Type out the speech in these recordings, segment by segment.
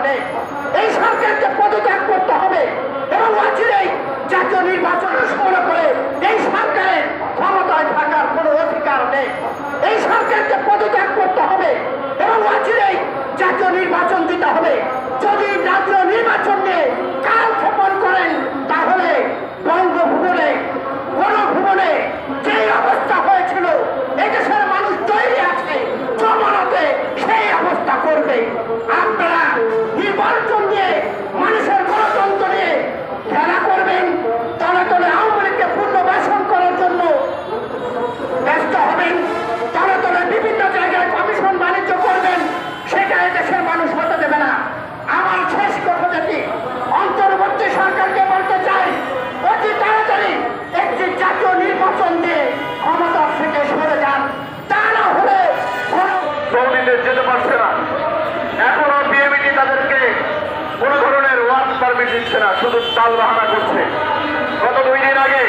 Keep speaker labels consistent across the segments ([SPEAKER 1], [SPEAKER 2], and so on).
[SPEAKER 1] কারণে এই সরকারকে পদত্যাগ করতে হবে এবং অচিরেই জাতীয় নির্বাচন ঘোষণা করে এই সরকারের ক্ষমতায় থাকার কোনো অধিকার নেই। এই সরকারকে পদত্যাগ করতে হবে এবং অচিরেই জাতীয় নির্বাচন দিতে হবে। যদি জাতীয় নির্বাচন নিয়ে কালক্ষেপণ করেন তাহলে বঙ্গভবনে গণভবনে যে অবস্থা হয়েছিল এদেশের মানুষ তৈরি আছে জমানতে সেই অবস্থা করবে। আপনারা নির্বাচন নিয়ে মানুষের গণতন্ত্র নিয়ে খেলা করবেন, তলে তলে আওয়ামী লীগকে পুনর্বাসন করার জন্য ব্যস্ত হবেন, তলে তলে বিভিন্ন জায়গায় কমিশন বাণিজ্য করবেন, সেটা এদেশের মানুষ হতে দেবে না। আমার শেষ কথা যেটি অন্তর্বর্তী সরকারকে বলতে চাই, অতি তাড়াতাড়ি একটি জাতীয় নির্বাচন দিয়ে ক্ষমতা থেকে সরে যান, তা না হলে
[SPEAKER 2] সৌদিতে যেতে পারছে না। এখনো বিএমইটি তাদেরকে কোন ধরনের ওয়ার্ক পারমিট দিচ্ছে না, শুধু তাল বাহানা করছে। গত 2 দিন আগে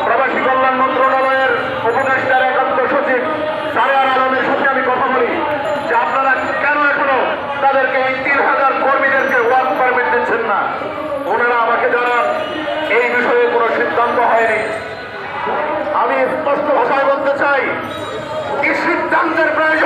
[SPEAKER 2] প্রবাসী কল্যাণ মন্ত্রণালয়ের উপদেষ্টার একান্ত সচিব সারেয়ার আলমের সাথে আমি কথা বলি যে আপনারা কেন এখনো তাদেরকে এই 3000 কর্মীদেরকে ওয়ার্ক পারমিট দিচ্ছেন না। ওনারা আমাকে জানান এই বিষয়ে কোনো সিদ্ধান্ত হয়নি। আমি স্পষ্ট ভাষায় বলতে চাই, কি সিদ্ধান্তের প্রয়োজন